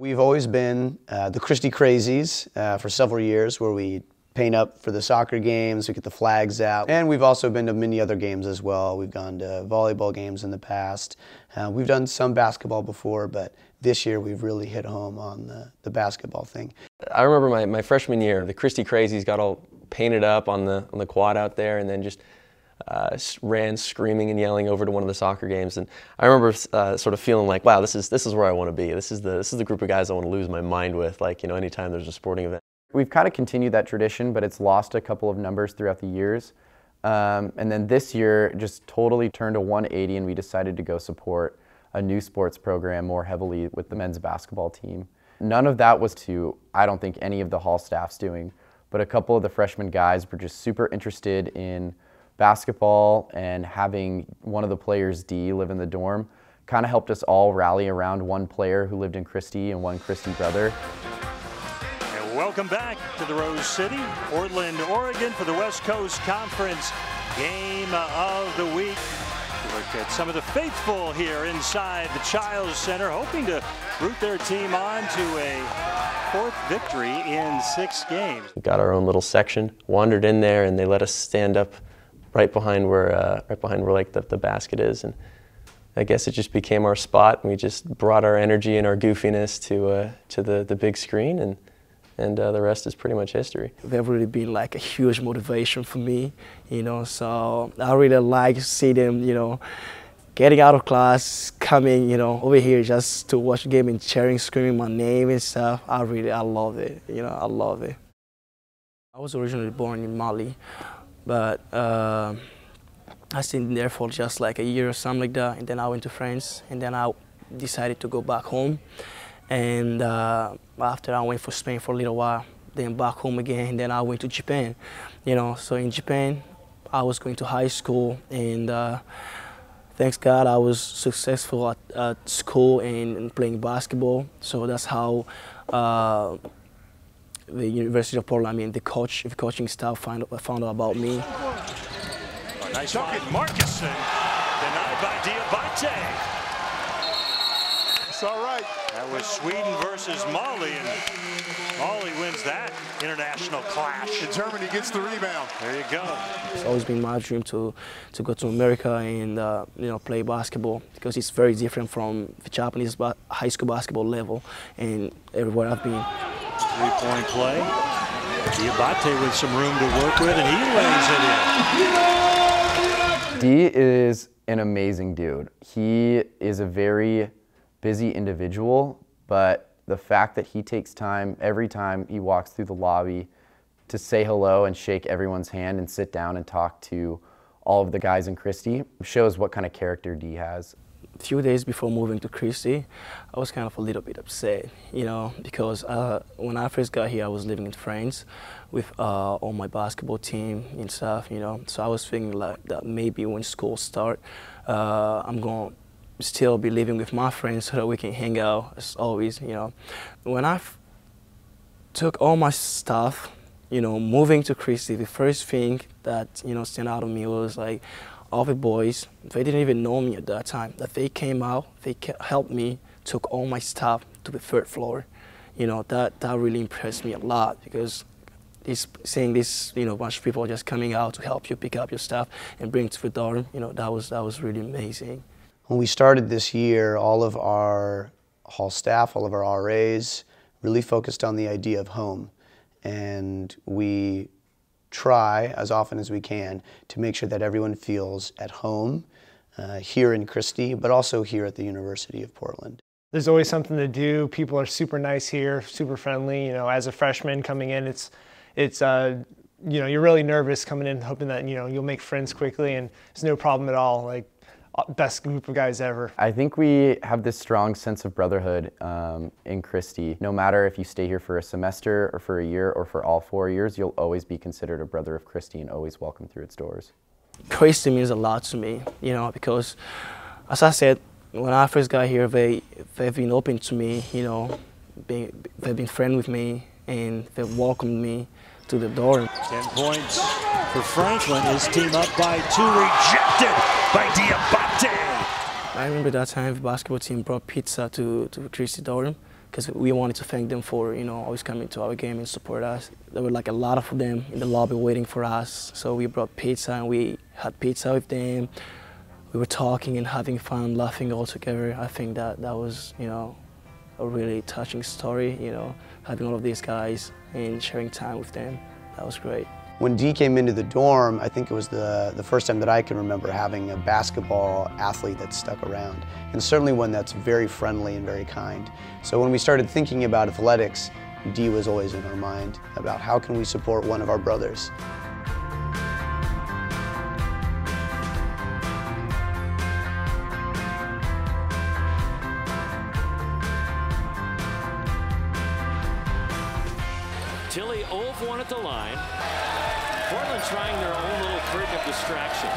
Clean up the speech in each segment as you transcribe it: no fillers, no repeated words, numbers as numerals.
We've always been the Christie Crazies for several years, where we paint up for the soccer games, we get the flags out, and we've also been to many other games as well. We've gone to volleyball games in the past. We've done some basketball before, but this year we've really hit home on the basketball thing. I remember my freshman year, the Christie Crazies got all painted up on the quad out there, and then just ran screaming and yelling over to one of the soccer games. And I remember sort of feeling like, wow, this is where I want to be. This is the group of guys I want to lose my mind with. Like, you know, anytime there's a sporting event. We've kind of continued that tradition, but it's lost a couple of numbers throughout the years. And then this year just totally turned a 180, and we decided to go support a new sports program more heavily with the men's basketball team. None of that was to, I don't think, any of the hall staff's doing, but a couple of the freshman guys were just super interested in basketball, and having one of the players, D, live in the dorm kind of helped us all rally around one player who lived in Christie and one Christie brother. Welcome back to the Rose City, Portland, Oregon, for the West Coast Conference Game of the Week. Look at some of the faithful here inside the Childs Center, hoping to root their team on to a fourth victory in 6 games. We got our own little section, wandered in there, and they let us stand up right behind where like the basket is, and I guess it just became our spot. And we just brought our energy and our goofiness to the big screen, and the rest is pretty much history. They've really been like a huge motivation for me, you know, so I really like to see them, you know, getting out of class, coming, you know, over here just to watch the game and cheering, screaming my name and stuff. I love it, you know, I love it. I was originally born in Mali, but I stayed there for just like a year or something like that, and then I went to France, and then I decided to go back home. And after I went for Spain for a little while, then back home again, and then I went to Japan. You know, so in Japan, I was going to high school, and thanks God I was successful at school and playing basketball. So that's how the University of Portland, I mean the coaching staff found out about me. Nice bucket, Marcusson, denied by Diabate. It's all right. That was Sweden versus Mali, and Mali wins that international clash. And Germany gets the rebound. There you go. It's always been my dream to go to America and you know, play basketball, because it's very different from the Japanese high school basketball level and everywhere I've been. Three-point play. Diabate with some room to work with, and he lays it in. D is an amazing dude. He is a very busy individual, but the fact that he takes time every time he walks through the lobby to say hello and shake everyone's hand and sit down and talk to all of the guys in Christie shows what kind of character D has. A few days before moving to Christie, I was kind of a little bit upset, you know, because when I first got here, I was living in France with all my basketball team and stuff, you know, so I was thinking like that maybe when school starts, I'm going to still be living with my friends so that we can hang out as always, you know. When I took all my stuff, you know, moving to Christie, the first thing that, you know, stand out to me was like all the boys, they didn't even know me at that time, that they came out, they helped me, took all my stuff to the 3rd floor. You know, that really impressed me a lot, because seeing this, you know, bunch of people just coming out to help you pick up your stuff and bring it to the dorm, you know, that was really amazing. When we started this year, all of our hall staff, all of our RAs, really focused on the idea of home. And we try, as often as we can, to make sure that everyone feels at home here in Christie, but also here at the University of Portland. There's always something to do. People are super nice here, super friendly. You know, as a freshman coming in, it's you know, you're really nervous coming in, hoping that, you know, you'll make friends quickly, and it's no problem at all. Like, best group of guys ever. I think we have this strong sense of brotherhood in Christie. No matter if you stay here for a semester or for a year or for all 4 years, you'll always be considered a brother of Christie and always welcome through its doors. Christie means a lot to me, you know, because as I said, when I first got here, they've been open to me, you know, they've been friends with me, and they've welcomed me to the dorm. 10 points for Franklin. His team up by 2, rejected by Diabate. I remember that time the basketball team brought pizza to Christie dorm, because we wanted to thank them for, you know, always coming to our game and support us. There were like a lot of them in the lobby waiting for us. So we brought pizza and we had pizza with them. We were talking and having fun, laughing all together. I think that was, you know, a really touching story, you know, having all of these guys and sharing time with them. That was great. When Dee came into the dorm, I think it was the first time that I can remember having a basketball athlete that stuck around, and certainly one that's very friendly and very kind. So when we started thinking about athletics, Dee was always in our mind about how can we support one of our brothers. Tilly 0 for 1 at the line. Portland trying their own little trick of distraction.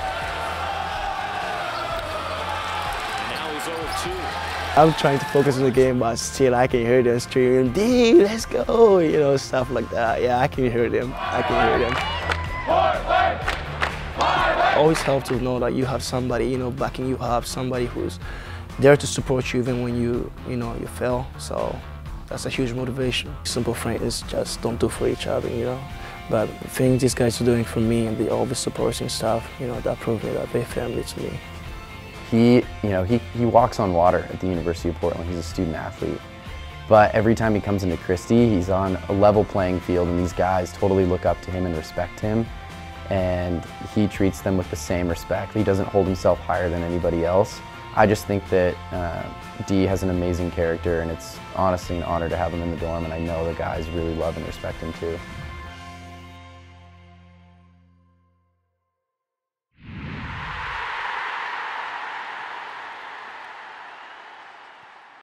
And now he's 0-2. I'm trying to focus on the game, but still I can hear them screaming, "D, let's go!" You know, stuff like that. Yeah, I can hear them. I can hear them. Always helps to know that you have somebody, you know, backing you up, somebody who's there to support you even when you know, you fail. So that's a huge motivation. Simple friends just don't do for each other, you know. But the things these guys are doing for me and all the supports and stuff, you know, that proved me that they're family to me. He walks on water at the University of Portland. He's a student athlete. But every time he comes into Christie, he's on a level playing field, and these guys totally look up to him and respect him. And he treats them with the same respect. He doesn't hold himself higher than anybody else. I just think that Dee has an amazing character, and it's honestly an honor to have him in the dorm, and I know the guys really love and respect him too.